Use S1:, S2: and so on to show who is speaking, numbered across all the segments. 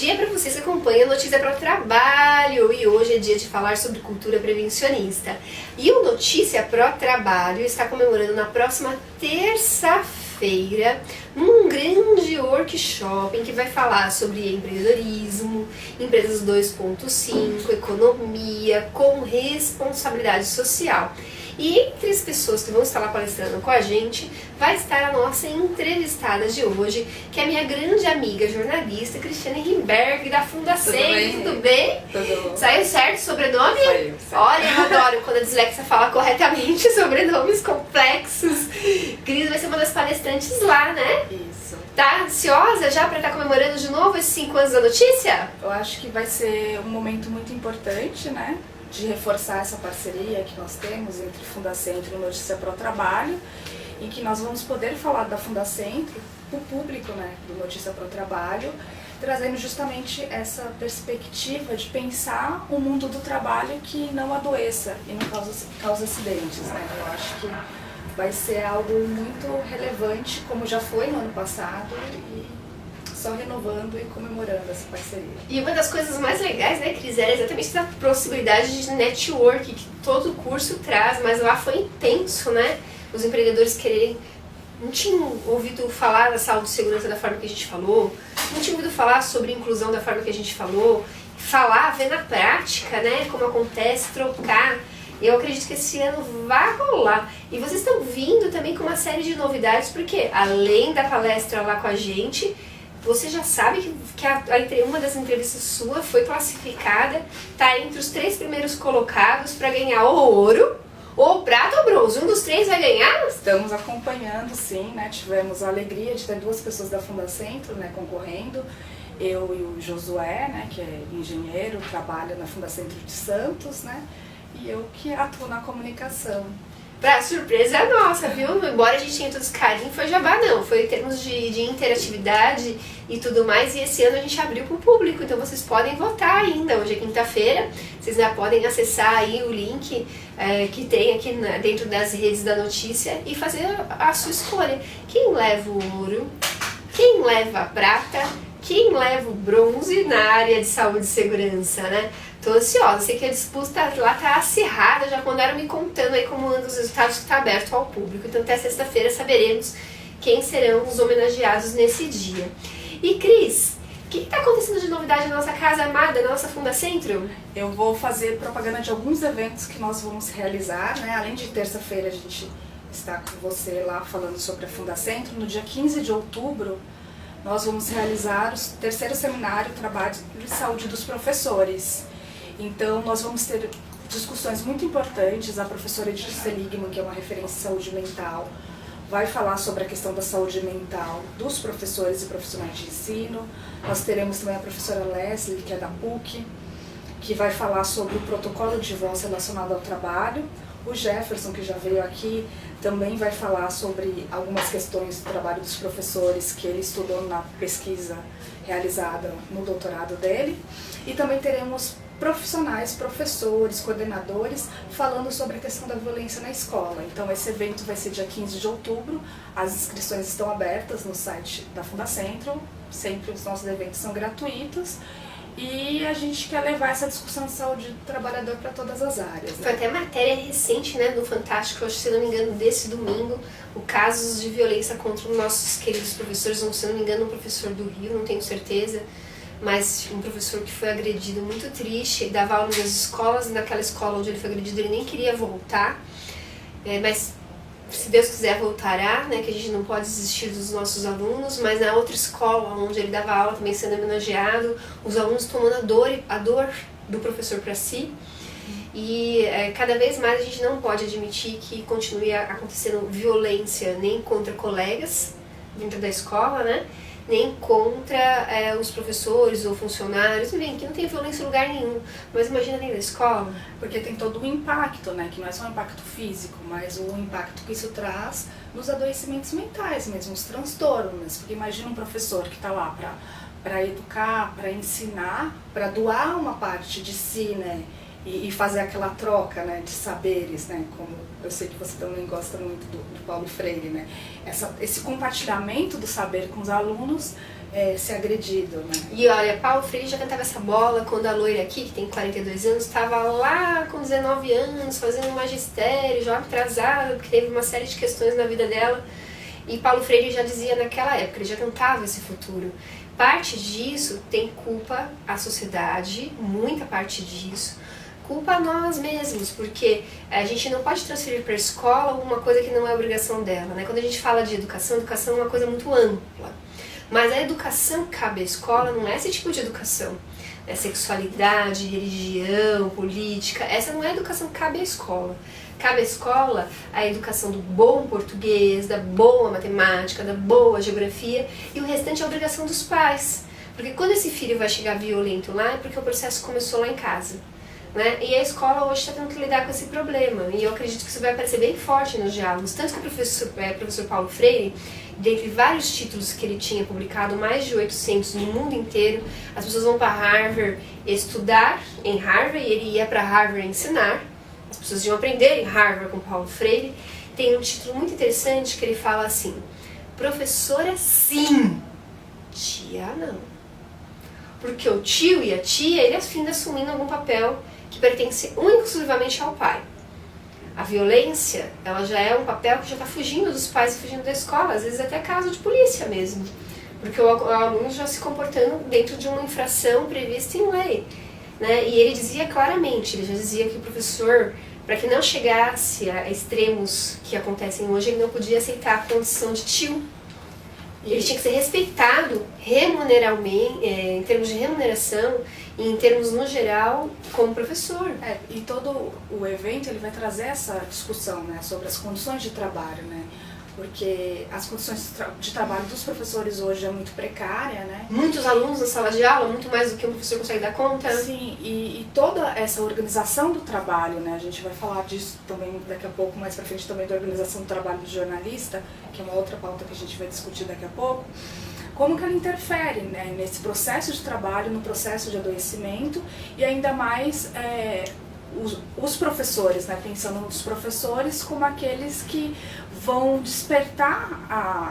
S1: dia para vocês que acompanham Notícia para o Trabalho, e hoje é dia de falar sobre cultura prevencionista. E o Notícia para o Trabalho está comemorando na próxima terça-feira num grande workshop em que vai falar sobre empreendedorismo, empresas 2.5, economia com responsabilidade social. E entre as pessoas que vão estar lá palestrando com a gente, vai estar a nossa entrevistada de hoje, que é a minha grande amiga jornalista, Cristiane Rimberg, da Fundacem. Tudo bem?
S2: Tudo.
S1: Saiu certo o sobrenome?
S2: Saiu.
S1: Olha, eu adoro quando a dislexia fala corretamente sobrenomes complexos. Cris vai ser uma das palestrantes lá, né?
S2: Isso.
S1: Tá ansiosa já para estar comemorando de novo esses 5 anos da notícia?
S2: Eu acho que vai ser um momento muito importante, né? De reforçar essa parceria que nós temos entre Fundacentro e Notícia para o Trabalho, em que nós vamos poder falar da Fundacentro para o público, né, do Notícia para o Trabalho, trazendo justamente essa perspectiva de pensar um mundo do trabalho que não adoeça e não cause acidentes, né? Eu acho que vai ser algo muito relevante, como já foi no ano passado, e só renovando e comemorando essa parceria.
S1: E uma das coisas mais legais, né, Cris, era exatamente essa possibilidade de network que todo curso traz, mas lá foi intenso, né? Os empreendedores quererem... Não tinham ouvido falar da saúde e segurança da forma que a gente falou, não tinham ouvido falar sobre inclusão da forma que a gente falou, falar, ver na prática, né, como acontece, trocar. Eu acredito que esse ano vai rolar. E vocês estão vindo também com uma série de novidades, porque além da palestra lá com a gente, você já sabe que uma das entrevistas sua foi classificada, tá entre os 3 primeiros colocados para ganhar o ouro, ou prata ou bronze. Um dos 3 vai ganhar?
S2: Estamos acompanhando, sim, né? Tivemos a alegria de ter 2 pessoas da Fundacentro, né, concorrendo. Eu e o Josué, né, que é engenheiro, trabalha na Fundacentro de Santos, né? E eu que atuo na comunicação.
S1: Pra surpresa nossa, viu? Embora a gente tenha todos carinho, foi jabá não, foi em termos de interatividade e tudo mais, e esse ano a gente abriu para o público, então vocês podem votar ainda, hoje é quinta-feira, vocês já podem acessar aí o link que tem aqui dentro das redes da notícia e fazer a sua escolha. Quem leva o ouro, quem leva a prata, quem leva o bronze na área de saúde e segurança, né? Tô ansiosa, sei que a disputa lá tá acirrada, já mandaram me contando aí como andam os resultados, que tá aberto ao público. Então até sexta-feira saberemos quem serão os homenageados nesse dia. E Cris, o que tá acontecendo de novidade na nossa casa amada, na nossa Fundacentro?
S2: Eu vou fazer propaganda de alguns eventos que nós vamos realizar, né? Além de terça-feira a gente está com você lá falando sobre a Fundacentro, no dia 15 de outubro nós vamos realizar o 3º seminário Trabalho e Saúde dos Professores. Então, nós vamos ter discussões muito importantes. A professora Edith Seligman, que é uma referência em saúde mental, vai falar sobre a questão da saúde mental dos professores e profissionais de ensino. Nós teremos também a professora Leslie, que é da PUC, que vai falar sobre o protocolo de voz relacionado ao trabalho. O Jefferson, que já veio aqui, também vai falar sobre algumas questões do trabalho dos professores que ele estudou na pesquisa realizada no doutorado dele. E também teremos profissionais, professores, coordenadores, falando sobre a questão da violência na escola. Então esse evento vai ser dia 15 de outubro, as inscrições estão abertas no site da Fundacentro, sempre os nossos eventos são gratuitos. E a gente quer levar essa discussão de saúde do trabalhador para todas as áreas. Né?
S1: Foi até matéria recente, né, no Fantástico, acho, se não me engano, desse domingo, o casos de violência contra os nossos queridos professores, se não me engano, um professor do Rio, não tenho certeza, mas um professor que foi agredido, muito triste, ele dava aula nas escolas, e naquela escola onde ele foi agredido ele nem queria voltar, mas se Deus quiser voltará, né, que a gente não pode desistir dos nossos alunos, mas na outra escola onde ele dava aula também sendo homenageado, os alunos tomando a dor do professor para si. E cada vez mais a gente não pode admitir que continue acontecendo violência nem contra colegas dentro da escola, né, nem contra os professores ou funcionários, enfim, que não tem violência em lugar nenhum, mas imagina dentro da escola.
S2: Porque tem todo o impacto, né, que não é só um impacto físico, mas o impacto que isso traz nos adoecimentos mentais mesmo, os transtornos, porque imagina um professor que está lá para educar, para ensinar, para doar uma parte de si, né, e fazer aquela troca, né, de saberes, né, como eu sei que você também gosta muito do Paulo Freire, né, esse compartilhamento do saber com os alunos ser agredido, né.
S1: E olha, Paulo Freire já cantava essa bola quando a loira aqui, que tem 42 anos, estava lá com 19 anos, fazendo magistério, já atrasada, porque teve uma série de questões na vida dela. E Paulo Freire já dizia naquela época, ele já cantava esse futuro. Parte disso tem culpa à sociedade, muita parte disso, culpa a nós mesmos, porque a gente não pode transferir para a escola uma coisa que não é obrigação dela, né? Quando a gente fala de educação, educação é uma coisa muito ampla, mas a educação que cabe à escola não é esse tipo de educação. É sexualidade, religião, política, essa não é a educação que cabe à escola. Cabe à escola a educação do bom português, da boa matemática, da boa geografia, e o restante é a obrigação dos pais. Porque quando esse filho vai chegar violento lá, é porque o processo começou lá em casa. Né? E a escola hoje está tendo que lidar com esse problema, e eu acredito que isso vai aparecer bem forte nos diálogos. Tanto que o professor Paulo Freire, dentre vários títulos que ele tinha publicado, mais de 800 no mundo inteiro, as pessoas vão para Harvard estudar em Harvard, e ele ia para Harvard ensinar. As pessoas iam aprender em Harvard com Paulo Freire. Tem um título muito interessante que ele fala assim: professora sim, tia não. Porque o tio e a tia, ele finda assumindo algum papel que pertence única e exclusivamente ao pai. A violência, ela já é um papel que já está fugindo dos pais e fugindo da escola, às vezes até caso de polícia mesmo. Porque o aluno já se comportando dentro de uma infração prevista em lei. Né? E ele dizia claramente, ele já dizia que o professor, para que não chegasse a extremos que acontecem hoje, ele não podia aceitar a condição de tio. Ele tinha que ser respeitado remuneralmente, em termos de remuneração e em termos no geral como professor.
S2: E todo o evento ele vai trazer essa discussão, né, sobre as condições de trabalho, né? Porque as condições de trabalho dos professores hoje é muito precária, né?
S1: Muitos alunos na sala de aula, muito mais do que um professor consegue dar conta.
S2: Sim, e toda essa organização do trabalho, né? A gente vai falar disso também daqui a pouco, mais pra frente também da organização do trabalho do jornalista, que é uma outra pauta que a gente vai discutir daqui a pouco. Como que ela interfere, né, nesse processo de trabalho, no processo de adoecimento, e ainda mais os professores, né, pensando nos professores como aqueles que vão despertar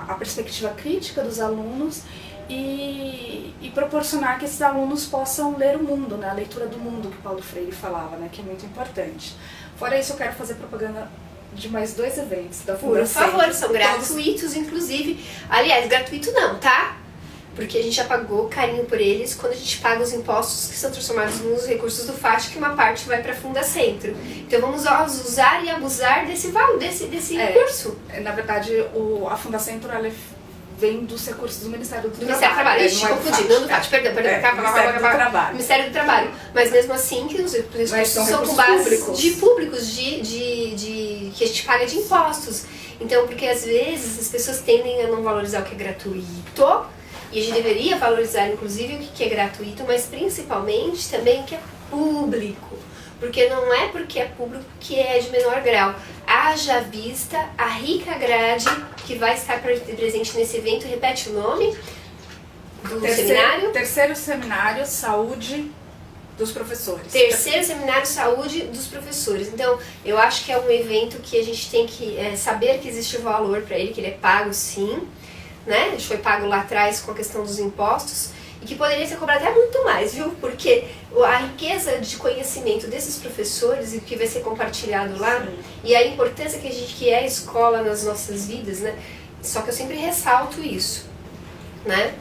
S2: a perspectiva crítica dos alunos e proporcionar que esses alunos possam ler o mundo, né, a leitura do mundo que Paulo Freire falava, né, que é muito importante. Fora isso, eu quero fazer propaganda de mais 2 eventos da Fundação.
S1: Por favor, são gratuitos, inclusive. Aliás, gratuito não, tá? Porque a gente já pagou carinho por eles quando a gente paga os impostos que são transformados nos recursos do FAT, que uma parte vai para a Fundacentro. Então vamos usar e abusar desse recurso.
S2: Na verdade, a Fundacentro ela vem dos recursos do Ministério do Trabalho.
S1: Ministério do Trabalho,
S2: não é
S1: confundi, não do FAT, perdão.
S2: Ministério do Trabalho.
S1: Ministério do Trabalho. Mas mesmo assim, que os recursos são com base públicos que a gente paga de impostos. Então, porque às vezes as pessoas tendem a não valorizar o que é gratuito, e a gente deveria valorizar, inclusive, o que é gratuito, mas principalmente também o que é público. Porque não é porque é público que é de menor grau. Haja vista a rica grade que vai estar presente nesse evento. Repete o nome do seminário?
S2: Terceiro Seminário Saúde dos Professores.
S1: Terceiro Seminário Saúde dos Professores. Então, eu acho que é um evento que a gente tem que saber que existe valor para ele, que ele é pago sim. Né? Ele foi pago lá atrás com a questão dos impostos e que poderia ser cobrado até muito mais, viu? Porque a riqueza de conhecimento desses professores e que vai ser compartilhado lá, sim, e a importância que é a escola nas nossas vidas, né? Só que eu sempre ressalto isso, né?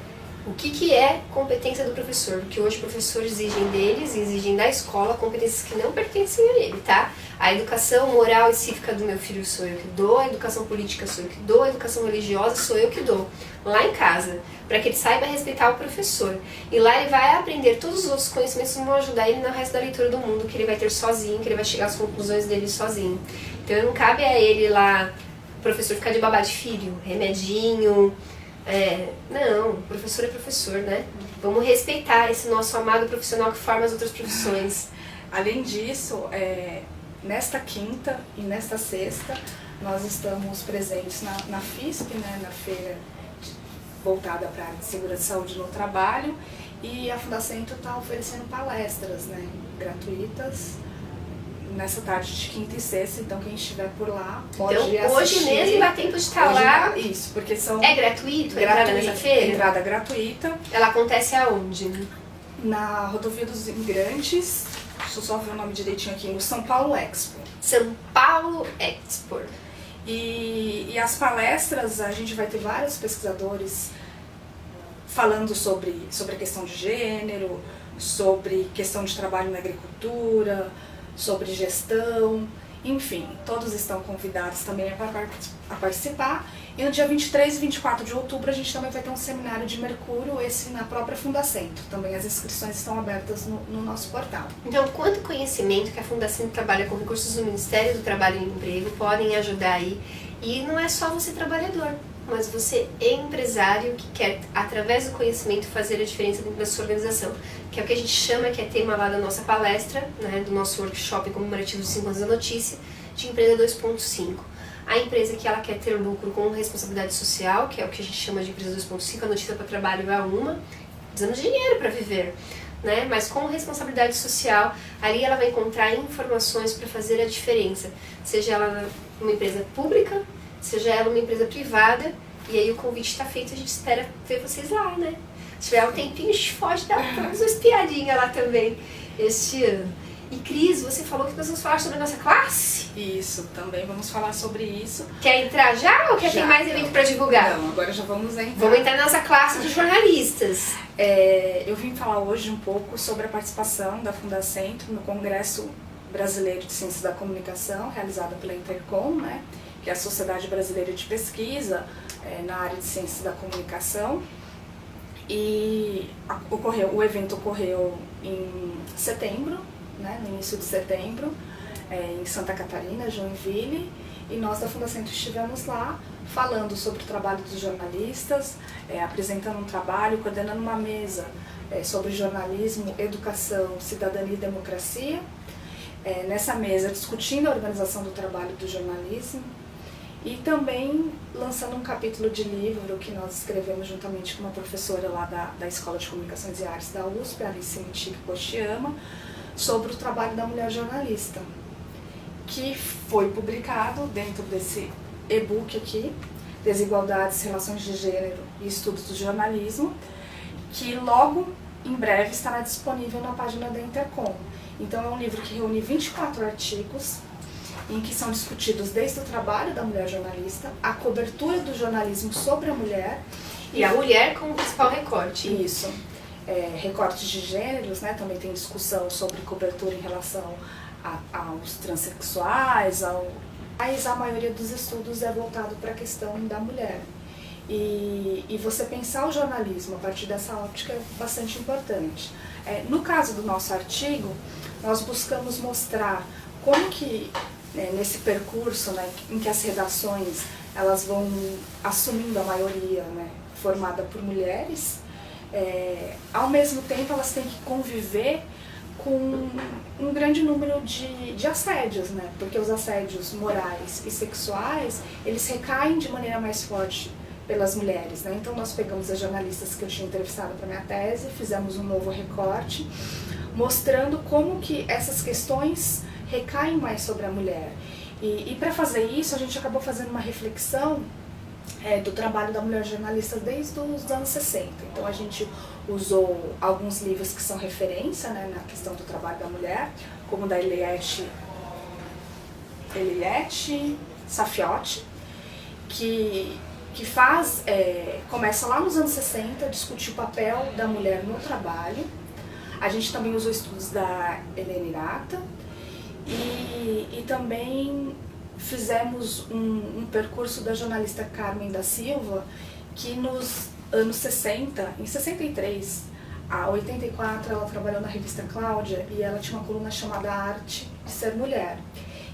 S1: O que é competência do professor? Porque hoje os professores exigem deles, exigem da escola competências que não pertencem a ele, tá? A educação moral e cívica do meu filho sou eu que dou, a educação política sou eu que dou, a educação religiosa sou eu que dou, lá em casa, para que ele saiba respeitar o professor. E lá ele vai aprender todos os outros conhecimentos que vão ajudar ele no resto da leitura do mundo, que ele vai ter sozinho, que ele vai chegar às conclusões dele sozinho. Então não cabe a ele lá, o professor ficar de babá de filho, remedinho. Não, o professor é professor, né? Vamos respeitar esse nosso amado profissional que forma as outras profissões.
S2: Além disso, nesta quinta e nesta sexta, nós estamos presentes na FISP, né, na feira voltada para a área de segurança e saúde no trabalho, e a Fundacentro está oferecendo palestras, né, gratuitas nessa tarde de quinta e sexta, então quem estiver por lá pode
S1: então, hoje
S2: assistir.
S1: mesmo dá tempo de estar lá.
S2: Isso, porque são...
S1: É gratuito a entrada nessa feira?
S2: Entrada gratuita.
S1: Ela acontece aonde?
S2: Na Rodovia dos Imigrantes, deixa eu só ver o nome direitinho aqui, o São Paulo Expo.
S1: São Paulo Expo.
S2: E as palestras, a gente vai ter vários pesquisadores falando sobre a questão de gênero, sobre questão de trabalho na agricultura, sobre gestão, enfim, todos estão convidados também a participar. E no dia 23 e 24 de outubro a gente também vai ter um seminário de Mercúrio, esse na própria Fundacentro. Também as inscrições estão abertas no nosso portal.
S1: Então, quanto conhecimento que a Fundacentro trabalha com recursos do Ministério do Trabalho e Emprego podem ajudar aí. E não é só você trabalhador, mas você é empresário que quer, através do conhecimento, fazer a diferença dentro da sua organização. Que é o que a gente chama, que é tema lá da nossa palestra, né, do nosso workshop comemorativo dos 5 anos da notícia, de Empresa 2.5. A empresa que ela quer ter lucro com responsabilidade social, que é o que a gente chama de Empresa 2.5, a notícia para trabalho é uma, precisamos de dinheiro para viver, né? Mas com responsabilidade social, ali ela vai encontrar informações para fazer a diferença, seja ela uma empresa pública, seja ela uma empresa privada, e aí o convite está feito, a gente espera ver vocês lá, né? Se tiver um tempinho, a gente pode dar uma espiadinha lá também este ano. E Cris, você falou que nós vamos falar sobre a nossa classe?
S2: Isso, também vamos falar sobre isso.
S1: Quer entrar já ou quer ter mais evento para divulgar?
S2: Não, agora já vamos entrar.
S1: Vamos entrar na nossa classe de jornalistas.
S2: Eu vim falar hoje um pouco sobre a participação da Fundacentro no Congresso Brasileiro de Ciências da Comunicação, realizado pela Intercom, né, que é a Sociedade Brasileira de Pesquisa na área de Ciências da Comunicação. E o evento ocorreu em setembro, né, no início de setembro, em Santa Catarina, Joinville, e nós da Fundacentro estivemos lá falando sobre o trabalho dos jornalistas, apresentando um trabalho, coordenando uma mesa sobre jornalismo, educação, cidadania e democracia. Nessa mesa discutindo a organização do trabalho do jornalismo e também lançando um capítulo de livro que nós escrevemos juntamente com uma professora lá da Escola de Comunicações e Artes da USP, Alice Michik Kochiyama, sobre o trabalho da mulher jornalista, que foi publicado dentro desse e-book aqui, Desigualdades, Relações de Gênero e Estudos do Jornalismo, que logo em breve estará disponível na página da Intercom. Então é um livro que reúne 24 artigos, em que são discutidos desde o trabalho da mulher jornalista, a cobertura do jornalismo sobre a mulher.
S1: E a mulher como principal recorte.
S2: Isso. Recortes de gêneros, né? Também tem discussão sobre cobertura em relação aos transexuais, mas a maioria dos estudos é voltado para a questão da mulher. E você pensar o jornalismo a partir dessa ótica é bastante importante. No caso do nosso artigo, nós buscamos mostrar como que, nesse percurso, né, em que as redações elas vão assumindo a maioria, né, formada por mulheres, ao mesmo tempo elas têm que conviver com um grande número de assédios, né, porque os assédios morais e sexuais, eles recaem de maneira mais forte pelas mulheres, né? Então nós pegamos as jornalistas que eu tinha entrevistado para minha tese, fizemos um novo recorte, mostrando como que essas questões recaem mais sobre a mulher. E para fazer isso, a gente acabou fazendo uma reflexão do trabalho da mulher jornalista desde os anos 60. Então a gente usou alguns livros que são referência, né, na questão do trabalho da mulher, como o da Eliette Safiotti, que começa lá nos anos 60 a discutir o papel da mulher no trabalho. A gente também usou estudos da Helena Irata e também fizemos um percurso da jornalista Carmen da Silva, que nos anos 60, em 63 a 84, ela trabalhou na revista Cláudia e ela tinha uma coluna chamada Arte de Ser Mulher.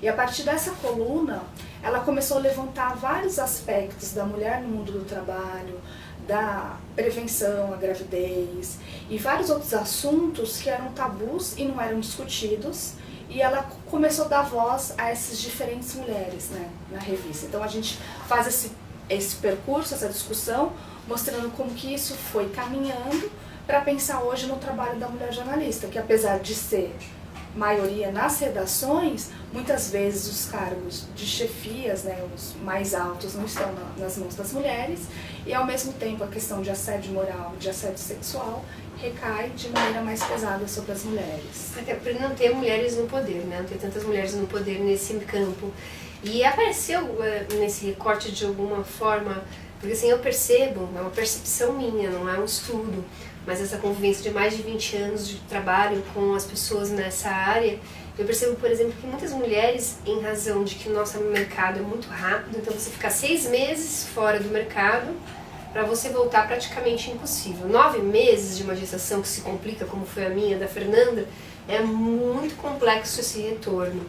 S2: E a partir dessa coluna, ela começou a levantar vários aspectos da mulher no mundo do trabalho, da prevenção à gravidez e vários outros assuntos que eram tabus e não eram discutidos. E ela começou a dar voz a essas diferentes mulheres, né, na revista. Então a gente faz esse percurso, essa discussão, mostrando como que isso foi caminhando para pensar hoje no trabalho da mulher jornalista, que apesar de ser maioria nas redações, muitas vezes os cargos de chefias, né, os mais altos, não estão nas mãos das mulheres, e ao mesmo tempo a questão de assédio moral, de assédio sexual, recai de maneira mais pesada sobre as mulheres.
S1: Até por não ter mulheres no poder, né? Não ter tantas mulheres no poder nesse campo. E apareceu nesse recorte de alguma forma, porque assim eu percebo, é uma percepção minha, não é um estudo, mas essa convivência de mais de 20 anos de trabalho com as pessoas nessa área, eu percebo, por exemplo, que muitas mulheres, em razão de que o nosso mercado é muito rápido, então você ficar 6 meses fora do mercado, para você voltar praticamente impossível. 9 meses de uma gestação que se complica, como foi a minha, da Fernanda, é muito complexo esse retorno.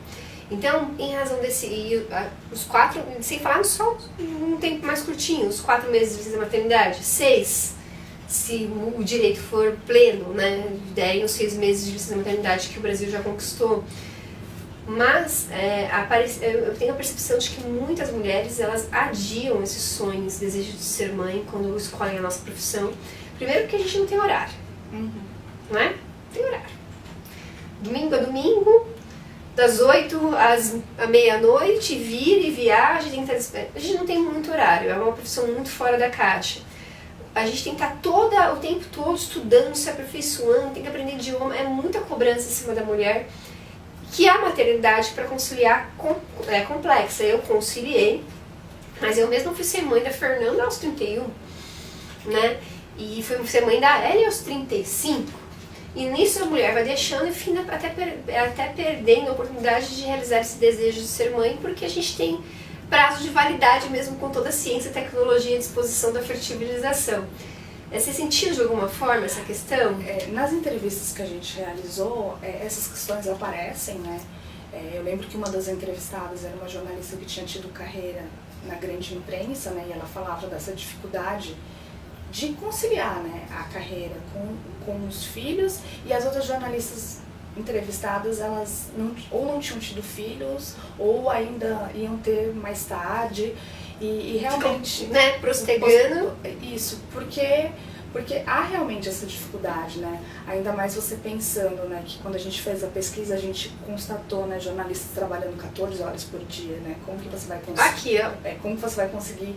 S1: Então, em razão desse, os 4, sem falar só um tempo mais curtinho, os 4 meses de licença maternidade, 6, se o direito for pleno, né, derem os 6 meses de licença maternidade que o Brasil já conquistou. Mas eu tenho a percepção de que muitas mulheres elas adiam esses sonhos, esse desejo de ser mãe quando escolhem a nossa profissão. Primeiro porque a gente não tem horário, não é? Não tem horário. Domingo a domingo, das 8 à meia-noite, vira e viaja, tem que estar... A gente não tem muito horário, é uma profissão muito fora da caixa. A gente tem que estar o tempo todo estudando, se aperfeiçoando, tem que aprender idioma, é muita cobrança em cima da mulher, que a maternidade para conciliar é complexa. Eu conciliei, mas eu mesma fui ser mãe da Fernanda aos 31, né? E fui ser mãe da Ellie aos 35. E nisso a mulher vai deixando e até perdendo a oportunidade de realizar esse desejo de ser mãe, porque a gente tem prazo de validade mesmo com toda a ciência, tecnologia à disposição da fertilização. Você sentiu de alguma forma essa questão?
S2: Nas entrevistas que a gente realizou, essas questões aparecem, né? Eu lembro que uma das entrevistadas era uma jornalista que tinha tido carreira na grande imprensa, né? E ela falava dessa dificuldade de conciliar, né, a carreira com os filhos, e as outras jornalistas entrevistadas, elas não tinham tido filhos, ou ainda iam ter mais tarde, e realmente...
S1: Né, prostegando.
S2: Isso, porque há realmente essa dificuldade, né? Ainda mais você pensando, né, que quando a gente fez a pesquisa, a gente constatou, né, jornalistas trabalhando 14 horas por dia, né? Como que você vai conseguir...
S1: Aqui, ó.
S2: Como que você vai conseguir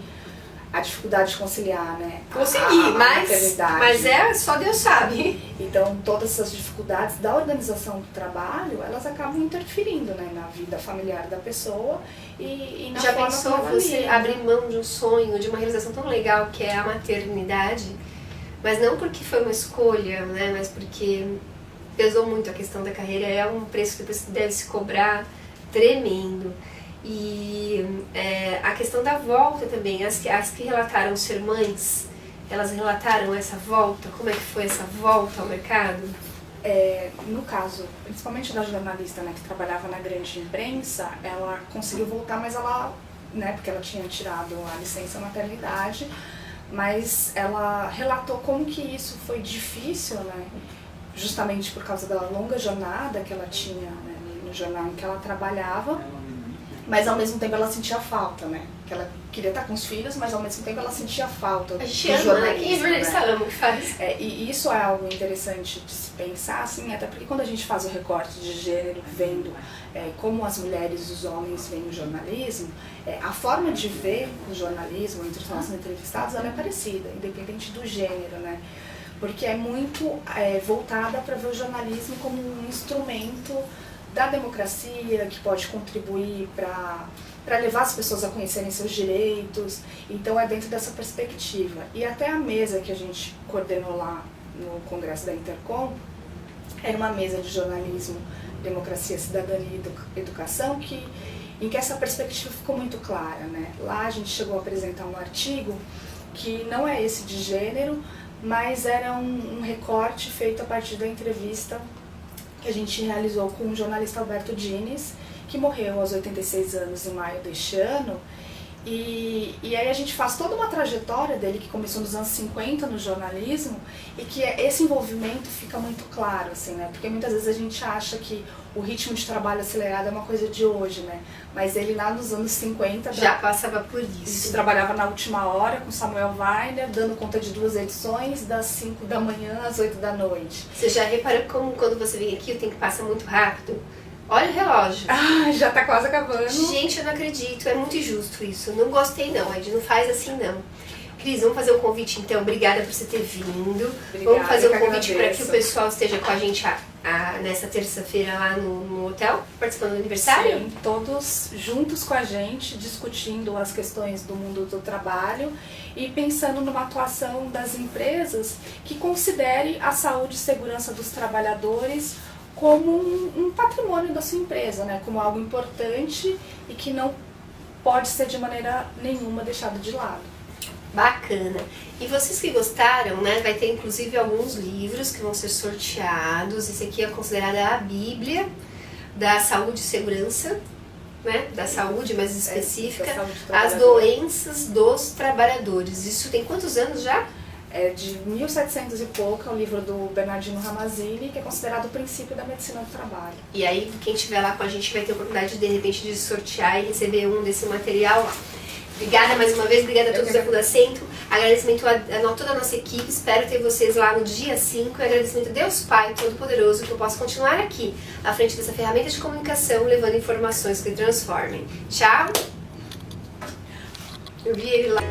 S2: a dificuldade de conciliar, né?
S1: Consegui, mas só Deus sabe.
S2: Então, todas essas dificuldades da organização do trabalho, elas acabam interferindo, né, na vida familiar da pessoa e na
S1: Já
S2: forma
S1: pensou
S2: como ela
S1: você
S2: lida.
S1: abrir mão de um sonho, de uma realização tão legal que é a maternidade, mas não porque foi uma escolha, né, mas porque pesou muito a questão da carreira, é um preço que depois deve se cobrar tremendo. E a questão da volta também, as que relataram ser mães, elas relataram essa volta, como é que foi essa volta ao mercado?
S2: No caso, principalmente da jornalista, né, que trabalhava na grande imprensa, ela conseguiu voltar, mas ela, né, porque ela tinha tirado a licença maternidade, mas ela relatou como que isso foi difícil, né, justamente por causa da longa jornada que ela tinha, né, no jornal em que ela trabalhava. Mas ao mesmo tempo ela sentia falta, né? Que ela queria estar com os filhos, mas ao mesmo tempo ela sentia falta do jornalismo.
S1: Quem é jornalista ama o que faz.
S2: E isso é algo interessante de se pensar, assim, até porque quando a gente faz o recorte de gênero, vendo como as mulheres e os homens veem o jornalismo, a forma de ver o jornalismo entre os nossos entrevistados, ela é parecida, independente do gênero, né? Porque é muito voltada para ver o jornalismo como um instrumento da democracia, que pode contribuir para levar as pessoas a conhecerem seus direitos. Então é dentro dessa perspectiva. E até a mesa que a gente coordenou lá no Congresso da Intercom era uma mesa de jornalismo, democracia, cidadania e educação, em que essa perspectiva ficou muito clara, né? Lá a gente chegou a apresentar um artigo que não é esse de gênero, mas era um recorte feito a partir da entrevista que a gente realizou com o jornalista Alberto Diniz, que morreu aos 86 anos em maio deste ano, E aí a gente faz toda uma trajetória dele que começou nos anos 50 no jornalismo e que esse envolvimento fica muito claro, assim, né? Porque muitas vezes a gente acha que o ritmo de trabalho acelerado é uma coisa de hoje, né? Mas ele lá nos anos 50
S1: já passava por isso.
S2: Trabalhava na última hora com Samuel Weiner, dando conta de 2 edições, das 5 da manhã às 8 da noite.
S1: Você já reparou como quando você vem aqui o tempo passa muito rápido? Olha o relógio.
S2: Ah, já tá quase acabando.
S1: Gente, eu não acredito, é muito injusto isso. Não gostei não, Ed, não faz assim não. Cris, vamos fazer um convite então, obrigada por você ter vindo.
S2: Obrigada,
S1: vamos fazer um convite
S2: agradeço.
S1: para que o pessoal esteja com a gente nessa terça-feira lá no hotel, participando do aniversário?
S2: Sim, todos juntos com a gente, discutindo as questões do mundo do trabalho e pensando numa atuação das empresas que considere a saúde e segurança dos trabalhadores como um patrimônio da sua empresa, né? Como algo importante e que não pode ser de maneira nenhuma deixado de lado.
S1: Bacana. E vocês que gostaram, né? Vai ter inclusive alguns livros que vão ser sorteados. Esse aqui é considerado a Bíblia da saúde e segurança, né? Da saúde mais específica.
S2: Da saúde do
S1: As
S2: trabalhador.
S1: doenças dos trabalhadores. Isso tem quantos anos já?
S2: É de 1700 e pouco, é um livro do Bernardino Ramazzini, que é considerado o princípio da medicina do trabalho.
S1: E aí, quem estiver lá com a gente vai ter a oportunidade de repente de sortear e receber um desse material lá. Obrigada mais uma vez, obrigada a todos da Fundacentro, agradecimento a toda a nossa equipe, espero ter vocês lá no dia 5 e agradecimento a Deus Pai Todo-Poderoso que eu posso continuar aqui, à frente dessa ferramenta de comunicação, levando informações que transformem. Tchau! Eu vi ele lá.